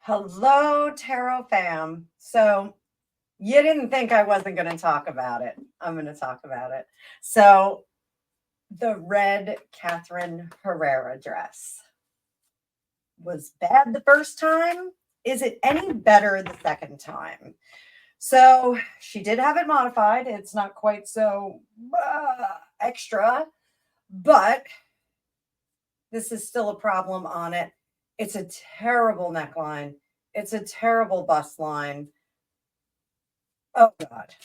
Hello, Tarot fam. So, you didn't think I wasn't going to talk about it. I'm going to talk about it. So, the red Catherine Herrera dress was bad the first time. Is it any better the second time? So, she did have it modified. It's not quite so extra, but this is still a problem on it. It's a terrible neckline. It's a terrible bust line. Oh, God.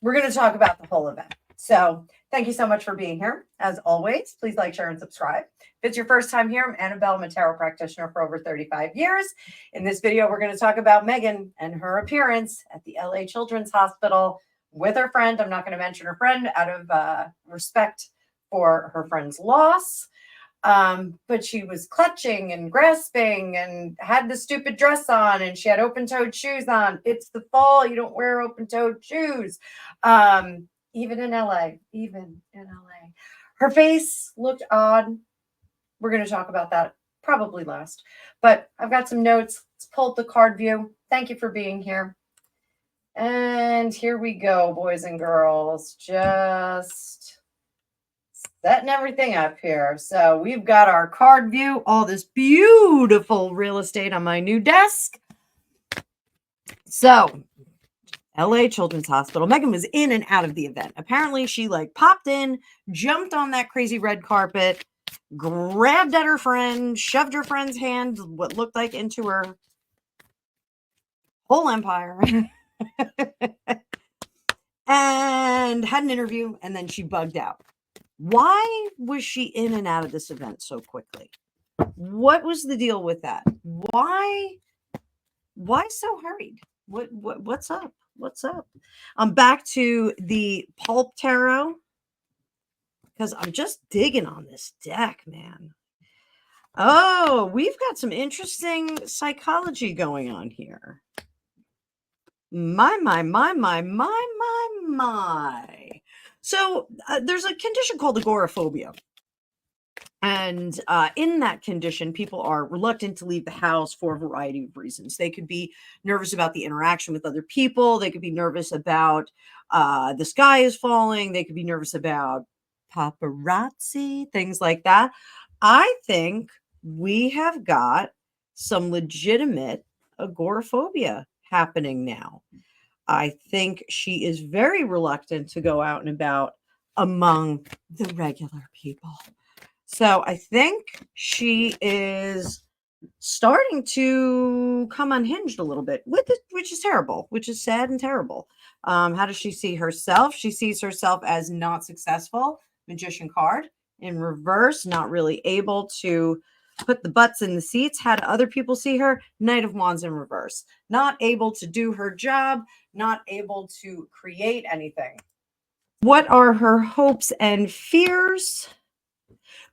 We're going to talk about the whole event. So, thank you so much for being here. As always, please like, share, and subscribe. If it's your first time here, I'm Annabelle. I'm a tarot practitioner for over 35 years. In this video, we're going to talk about Megan and her appearance at the LA Children's Hospital with her friend. I'm not going to mention her friend out of respect for her friend's loss. But she was clutching and grasping and had the stupid dress on, and she had open-toed shoes on. It's the fall. You don't wear open-toed shoes. Even in LA. Her face looked odd. We're going to talk about that probably last. But I've got some notes. Let's pull up the card view. Thank you for being here. And here we go, boys and girls. Just setting everything up here. So we've got our card view, all this beautiful real estate on my new desk. So LA Children's Hospital. Megan was in and out of the event. Apparently she popped in, jumped on that crazy red carpet, grabbed at her friend, shoved her friend's hand, what looked like, into her whole empire. And had an interview, and then she bugged out. Why was she in and out of this event so quickly? What was the deal with that? Why so hurried? What's up? What's up? I'm back to the pulp tarot because I'm just digging on this deck, man. Oh, we've got some interesting psychology going on here. My. So there's a condition called agoraphobia. And in that condition, people are reluctant to leave the house for a variety of reasons. They could be nervous about the interaction with other people. They could be nervous about the sky is falling. They could be nervous about paparazzi, things like that. I think we have got some legitimate agoraphobia happening now. I think she is very reluctant to go out and about among the regular people. So I think she is starting to come unhinged a little bit, which is terrible, which is sad and terrible. How does she see herself? She sees herself as not successful. Magician card in reverse, not really able to put the butts in the seats. How do other people see her? Knight of Wands in reverse. Not able to do her job, not able to create anything. What are her hopes and fears?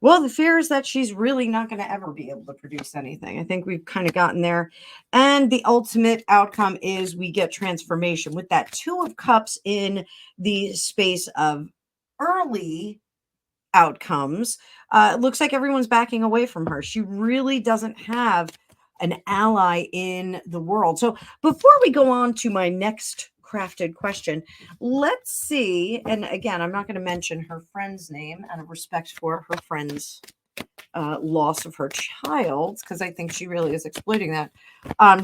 Well, the fear is that she's really not going to ever be able to produce anything. I think we've kind of gotten there. And the ultimate outcome is we get transformation with that Two of Cups in the space of early outcomes. It looks like everyone's backing away from her. She really doesn't have an ally in the world. So before we go on to my next crafted question, let's see. And again, I'm not going to mention her friend's name out of respect for her friend's loss of her child, because I think she really is exploiting that.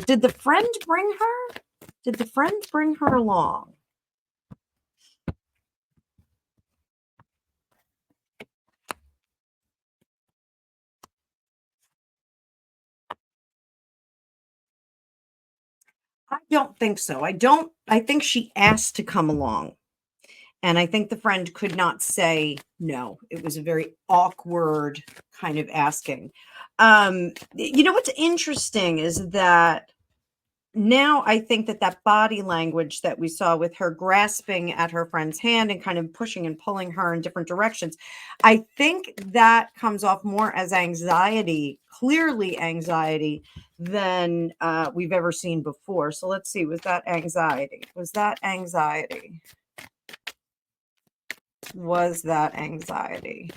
Did the friend bring her? Did the friend bring her along? I don't think so. I think she asked to come along. And I think the friend could not say no. It was a very awkward kind of asking. What's interesting is that now I think that body language that we saw with her grasping at her friend's hand and kind of pushing and pulling her in different directions, I think that comes off more as anxiety, clearly anxiety, than we've ever seen before. So let's see. Was that anxiety? Was that anxiety? Was that anxiety?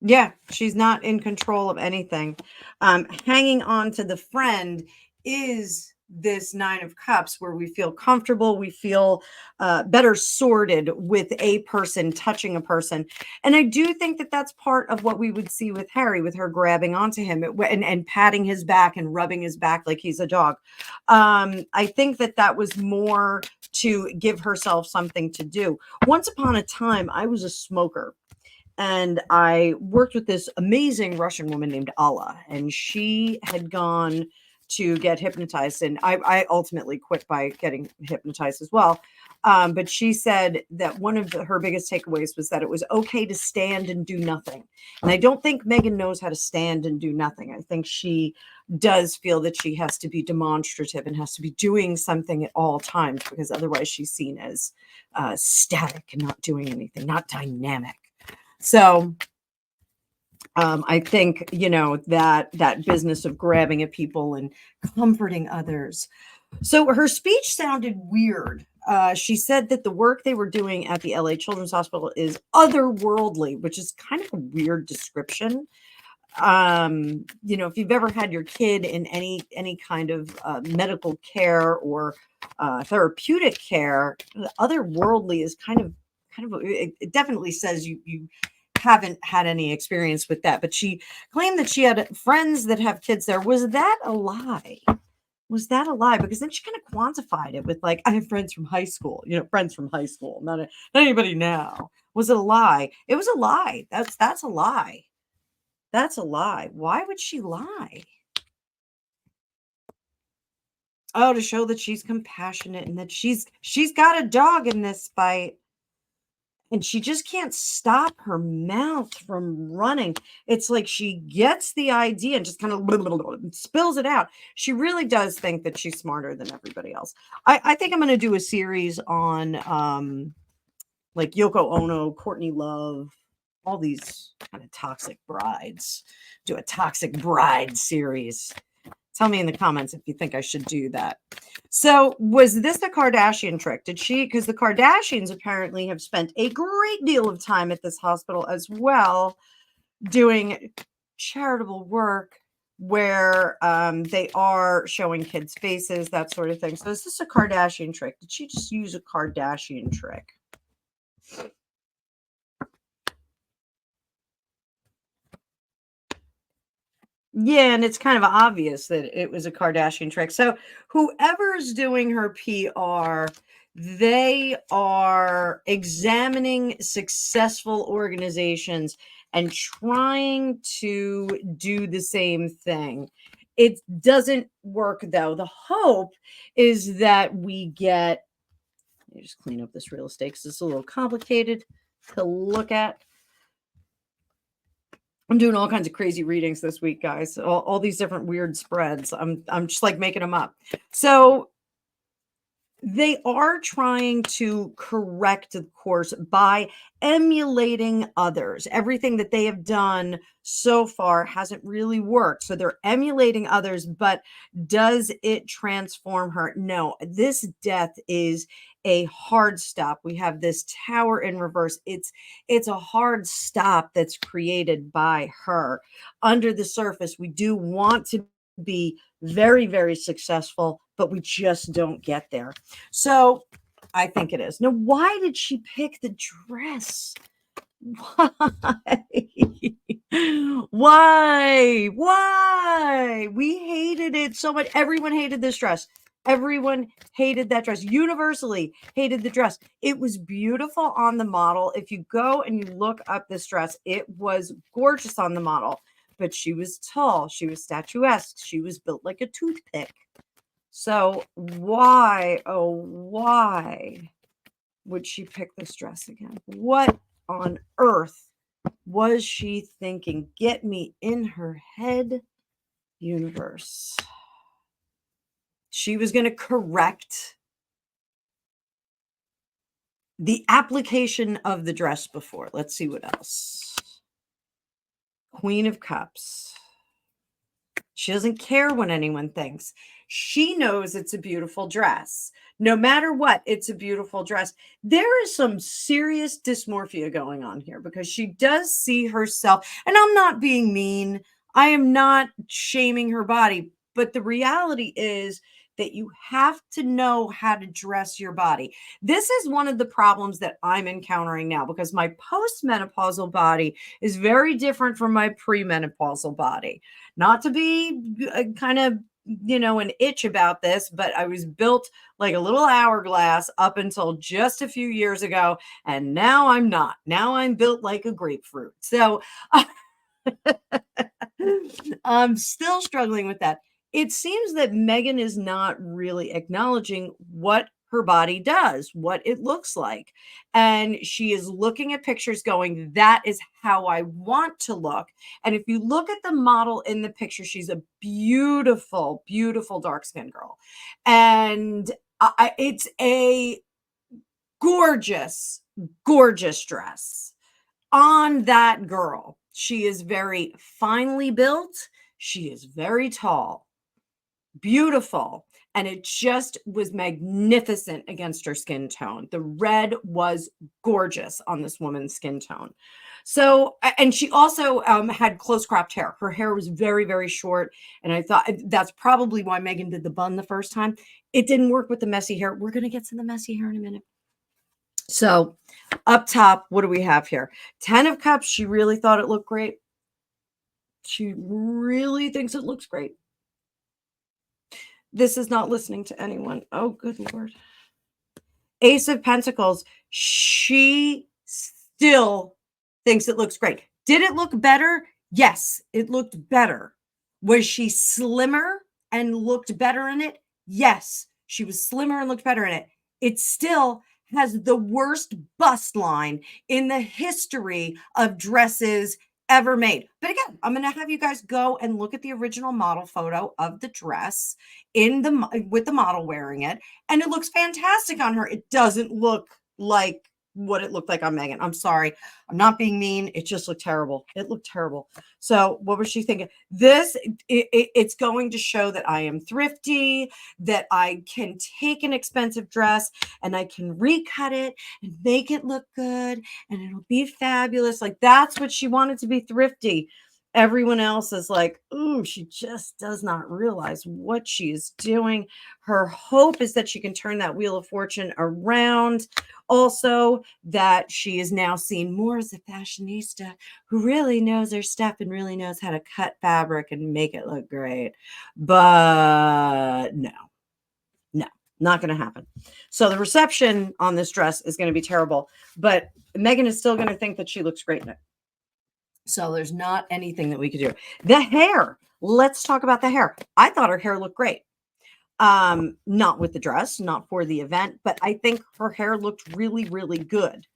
Yeah, she's not in control of anything. Hanging on to the friend is this Nine of Cups, where we feel comfortable, we feel better sorted with a person touching a person. And I do think that that's part of what we would see with Harry, with her grabbing onto him and patting his back and rubbing his back like he's a dog. I think that that was more to give herself something to do. Once upon a time, I was a smoker. And I worked with this amazing Russian woman named Alla, and she had gone to get hypnotized. And I ultimately quit by getting hypnotized as well. But she said that one of her biggest takeaways was that it was okay to stand and do nothing. And I don't think Megan knows how to stand and do nothing. I think she does feel that she has to be demonstrative and has to be doing something at all times, because otherwise she's seen as static and not doing anything, not dynamic. So I think, that business of grabbing at people and comforting others. So her speech sounded weird. She said that the work they were doing at the LA Children's Hospital is otherworldly, which is kind of a weird description. If you've ever had your kid in any kind of medical care or therapeutic care, otherworldly is kind of it definitely says you haven't had any experience with that. But she claimed that she had friends that have kids there. Was that a lie? Was that a lie? Because then she kind of quantified it with, like, I have friends from high school, friends from high school, not anybody now. Was it a lie? It was a lie. That's a lie. That's a lie. Why would she lie? Oh, to show that she's compassionate and that she's got a dog in this fight. And she just can't stop her mouth from running. It's like she gets the idea and just kind of spills it out. She really does think that she's smarter than everybody else. I think I'm going to do a series on like Yoko Ono, Courtney Love, all these kind of toxic brides. Do a toxic bride series. Tell me in the comments if you think I should do that. So was this the Kardashian trick? Because the Kardashians apparently have spent a great deal of time at this hospital as well, doing charitable work where they are showing kids' faces, that sort of thing. So is this a Kardashian trick? Did she just use a Kardashian trick? Yeah, and it's kind of obvious that it was a Kardashian trick. So whoever's doing her PR, they are examining successful organizations and trying to do the same thing. It doesn't work, though. The hope is that we get, let me just clean up this real estate because it's a little complicated to look at. I'm doing all kinds of crazy readings this week, guys. All these different weird spreads. I'm just like making them up. So they are trying to correct the course by emulating others. Everything that they have done so far hasn't really worked. So they're emulating others, but does it transform her? No, this death is a hard stop. We have this tower in reverse. It's a hard stop that's created by her. Under the surface, we do want to be very, very successful, but we just don't get there. So I think it is. Now, why did she pick the dress? Why? Why? We hated it so much. Everyone hated this dress. Everyone hated that dress. Universally hated the dress. It was beautiful on the model. If you go and you look up this dress, it was gorgeous on the model. But she was tall. She was statuesque. She was built like a toothpick. So why, oh, why would she pick this dress again? What on earth was she thinking? Get me in her head, universe. She was going to correct the application of the dress before. Let's see what else. Queen of Cups. She doesn't care what anyone thinks. She knows it's a beautiful dress. No matter what, it's a beautiful dress. There is some serious dysmorphia going on here because she does see herself, and I'm not being mean. I am not shaming her body, but the reality is that you have to know how to dress your body. This is one of the problems that I'm encountering now because my postmenopausal body is very different from my premenopausal body. Not to be kind of, an itch about this, but I was built like a little hourglass up until just a few years ago. And now I'm not. Now I'm built like a grapefruit. So I'm still struggling with that. It seems that Megan is not really acknowledging what her body does, what it looks like. And she is looking at pictures going, that is how I want to look. And if you look at the model in the picture, she's a beautiful, beautiful dark skinned girl. And it's a gorgeous, gorgeous dress on that girl. She is very finely built. She is very tall, beautiful, and it just was magnificent against her skin tone. The red was gorgeous on this woman's skin tone. So, and she also had close cropped hair. Her hair was very, very short. And I thought that's probably why Megan did the bun the first time. It didn't work with the messy hair. We're going to get to the messy hair in a minute. So up top, what do we have here? 10 of Cups. She really thought it looked great. She really thinks it looks great. This is not listening to anyone. Oh, good Lord. Ace of Pentacles. She still thinks it looks great. Did it look better? Yes, it looked better. Was she slimmer and looked better in it? Yes, she was slimmer and looked better in it. It still has the worst bust line in the history of dresses ever made. But again, I'm going to have you guys go and look at the original model photo of the dress with the model wearing it, and it looks fantastic on her. It doesn't look like what it looked like on Megan. I'm sorry. I'm not being mean. It just looked terrible. It looked terrible. So what was she thinking? It's going to show that I am thrifty, that I can take an expensive dress and I can recut it and make it look good and it'll be fabulous. Like that's what she wanted to be thrifty. Everyone else is like, ooh, she just does not realize what she is doing. Her hope is that she can turn that wheel of fortune around. Also, that she is now seen more as a fashionista who really knows her stuff and really knows how to cut fabric and make it look great. But no, not going to happen. So the reception on this dress is going to be terrible, but Megan is still going to think that she looks great in it. So there's not anything that we could do. The hair. Let's talk about the hair. I thought her hair looked great. Not with the dress, not for the event, but I think her hair looked really, really good.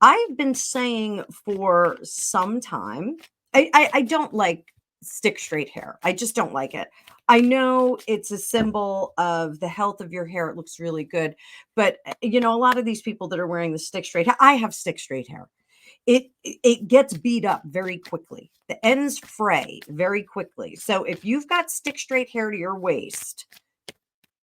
I've been saying for some time, I don't like stick straight hair. I just don't like it. I know it's a symbol of the health of your hair. It looks really good. But, a lot of these people that are wearing the stick straight hair, I have stick straight hair. It gets beat up very quickly. The ends fray very quickly. So if you've got stick straight hair to your waist,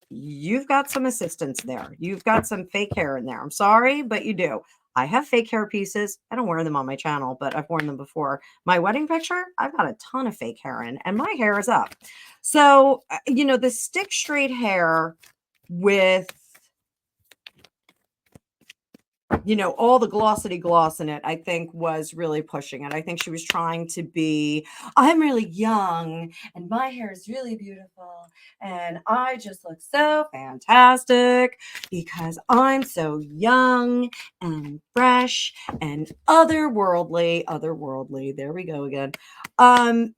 you've got some assistance there. You've got some fake hair in there. I'm sorry, but you do. I have fake hair pieces. I don't wear them on my channel, but I've worn them before. My wedding picture, I've got a ton of fake hair in, and my hair is up. So, the stick straight hair with all the glossity gloss in it, I think was really pushing it. I think she was trying to be, I'm really young and my hair is really beautiful and I just look so fantastic because I'm so young and fresh and otherworldly. There we go again. I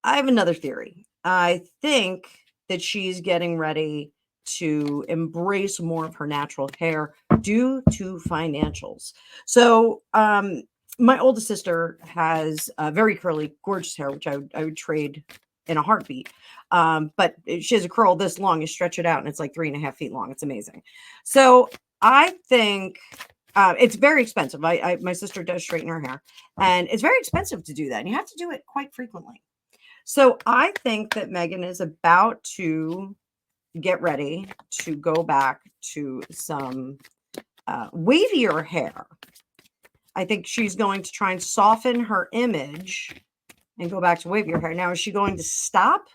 have another theory. I think that she's getting ready to embrace more of her natural hair due to financials. So my oldest sister has very curly, gorgeous hair, which I would trade in a heartbeat. But she has a curl this long. You stretch it out and it's like 3.5 feet long. It's amazing. So I think it's very expensive. My sister does straighten her hair and it's very expensive to do that. And you have to do it quite frequently. So I think that Megan is about to get ready to go back to some wavier hair. I think she's going to try and soften her image and go back to wavier hair. Now, is she going to stop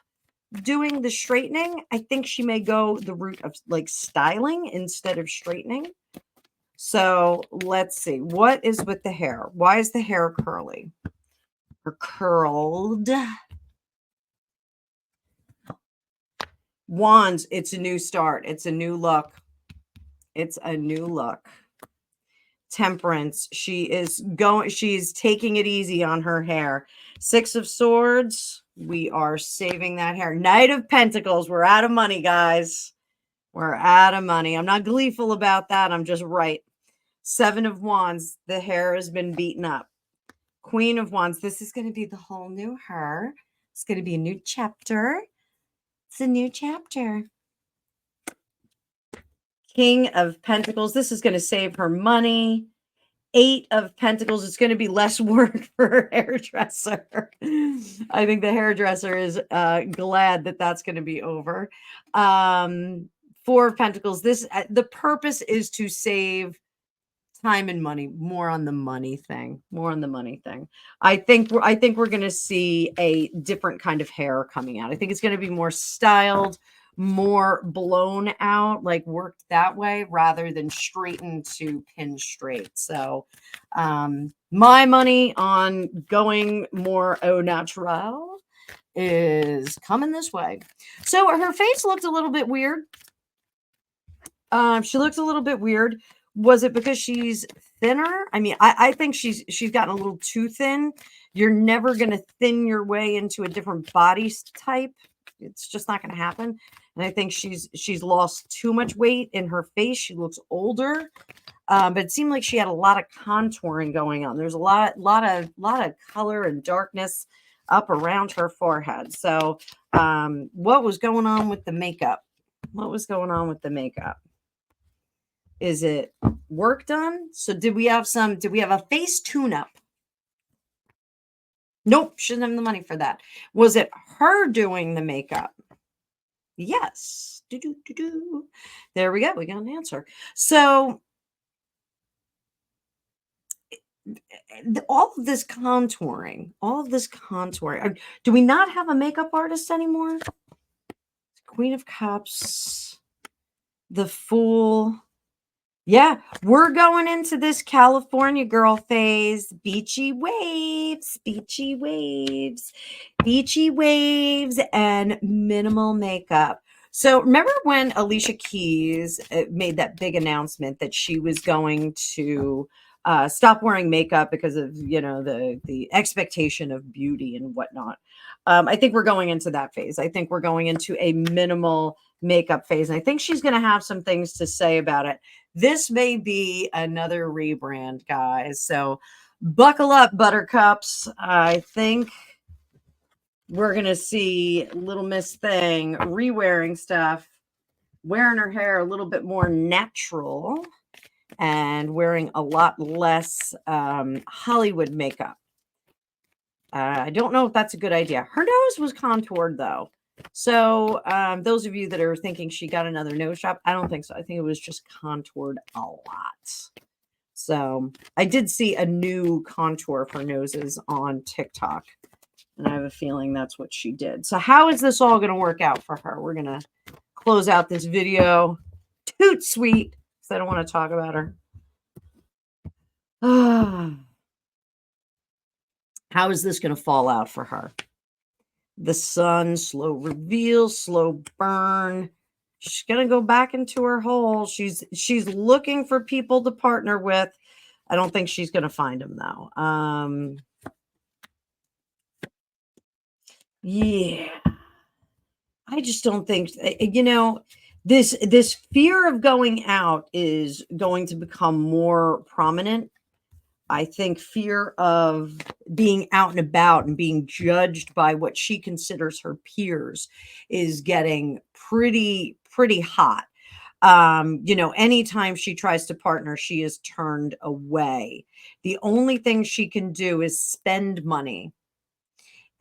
doing the straightening? I think she may go the route of like styling instead of straightening. So let's see. What is with the hair? Why is the hair curly or curled? Wands, it's a new start. It's a new look. It's a new look. Temperance, she's taking it easy on her hair. Six of Swords, we are saving that hair. Knight of Pentacles, we're out of money, guys. We're out of money. I'm not gleeful about that. I'm just right. Seven of Wands, the hair has been beaten up. Queen of Wands, this is going to be the whole new her. It's going to be a new chapter. It's a new chapter. King of Pentacles, this is going to save her money. Eight of Pentacles, it's going to be less work for her hairdresser. I think the hairdresser is glad that that's going to be over. Four of Pentacles, the purpose is to save time and money. More on the money thing. I think we're going to see a different kind of hair coming out. I think it's going to be more styled, more blown out, like worked that way rather than straightened to pin straight. So my money on going more au naturel is coming this way. So her face looked a little bit weird. She looks a little bit weird. Was it because she's thinner? I mean, I think she's gotten a little too thin. You're never going to thin your way into a different body type. It's just not going to happen. And I think she's lost too much weight in her face. She looks older. But it seemed like she had a lot of contouring going on. There's a lot of color and darkness up around her forehead. So what was going on with the makeup? Is it work done? So did we have a face tune-up? Nope, she doesn't have the money for that. Was it her doing the makeup? Yes. There we go. We got an answer. So all of this contouring, do we not have a makeup artist anymore? Queen of Cups, the Fool. Yeah, we're going into this California girl phase. Beachy waves, and minimal makeup. So remember when Alicia Keys made that big announcement that she was going to stop wearing makeup because of, the expectation of beauty and whatnot. I think we're going into that phase. I think we're going into a minimal makeup phase. And I think she's going to have some things to say about it. This may be another rebrand, guys. So buckle up, buttercups. I think we're going to see Little Miss Thing re-wearing stuff, wearing her hair a little bit more natural, and wearing a lot less Hollywood makeup. I don't know if that's a good idea. Her nose was contoured, though. So those of you that are thinking she got another nose job, I don't think so. I think it was just contoured a lot. So I did see a new contour for noses on TikTok, and I have a feeling that's what she did. So how is this all going to work out for her? We're going to close out this video toot sweet because I don't want to talk about her. How is this going to fall out for her? The Sun, slow reveal, slow burn. She's going to go back into her hole. She's looking for people to partner with. I don't think she's going to find them, though. Yeah. I just don't think, this fear of going out is going to become more prominent. I think fear of being out and about and being judged by what she considers her peers is getting pretty hot. Anytime she tries to partner, she is turned away. The only thing she can do is spend money.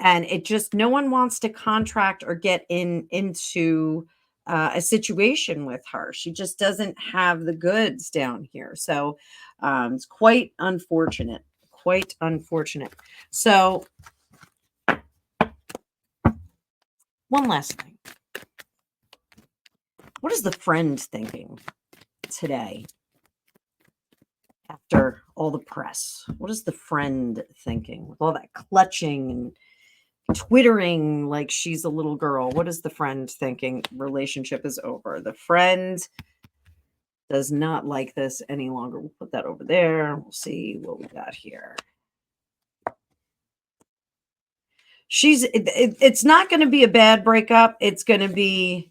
And no one wants to contract or get into a situation with her. She just doesn't have the goods down here. So it's quite unfortunate. Quite unfortunate. So one last thing. What is the friend thinking today after all the press? What is the friend thinking with all that clutching and twittering like she's a little girl? What is the friend thinking? Relationship is over. The friend does not like this any longer. We'll put that over there. We'll see what we got here. It's not going to be a bad breakup. It's going to be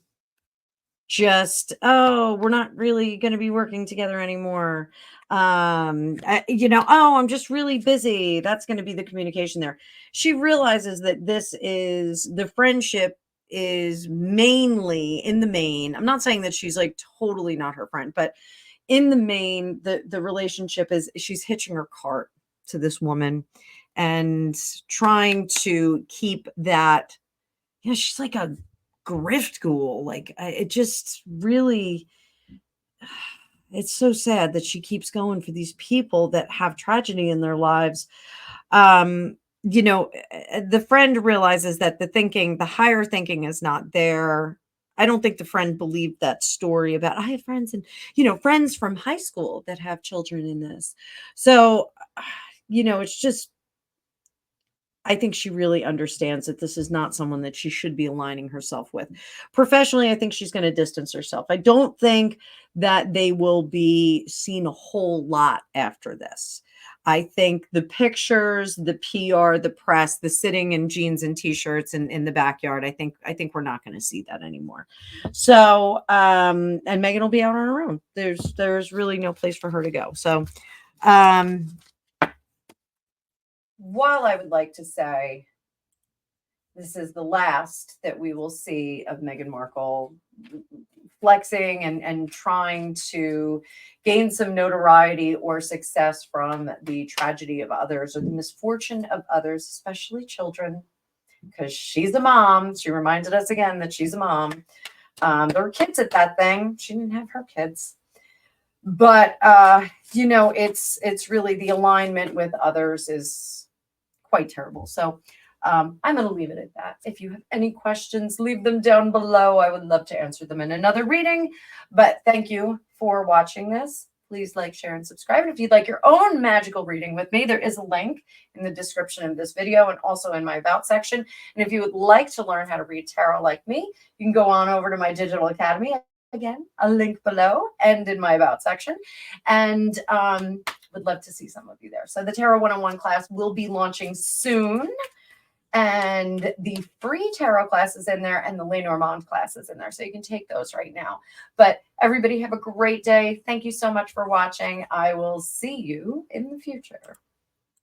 just, oh, we're not really going to be working together anymore. Oh, I'm just really busy. That's going to be the communication there. She realizes that the friendship is mainly in the main. I'm not saying that she's like totally not her friend, but in the main, the relationship is she's hitching her cart to this woman and trying to keep that. She's like a grift ghoul. Like it just really, it's so sad that she keeps going for these people that have tragedy in their lives. The friend realizes that the higher thinking is not there. I don't think the friend believed that story about I have friends and friends from high school that have children in this. So, it's just I think she really understands that this is not someone that she should be aligning herself with. Professionally, I think she's going to distance herself. I don't think that they will be seen a whole lot after this. I think the pictures, the PR, the press, the sitting in jeans and t-shirts in the backyard, I think we're not going to see that anymore. So, and Megan will be out on her own. There's really no place for her to go. So, while I would like to say this is the last that we will see of Meghan Markle flexing and trying to gain some notoriety or success from the tragedy of others or the misfortune of others, especially children, because she's a mom. She reminded us again that she's a mom. There were kids at that thing. She didn't have her kids. But, it's really the alignment with others is quite terrible. So I'm going to leave it at that. If you have any questions, leave them down below. I would love to answer them in another reading. But thank you for watching this. Please like, share, and subscribe. And if you'd like your own magical reading with me, there is a link in the description of this video and also in my About section. And if you would like to learn how to read tarot like me, you can go on over to my digital academy. Again, a link below and in my About section. And would love to see some of you there. So the Tarot 101 class will be launching soon. And the free tarot class is in there and the Lenormand class is in there. So you can take those right now. But everybody have a great day. Thank you so much for watching. I will see you in the future.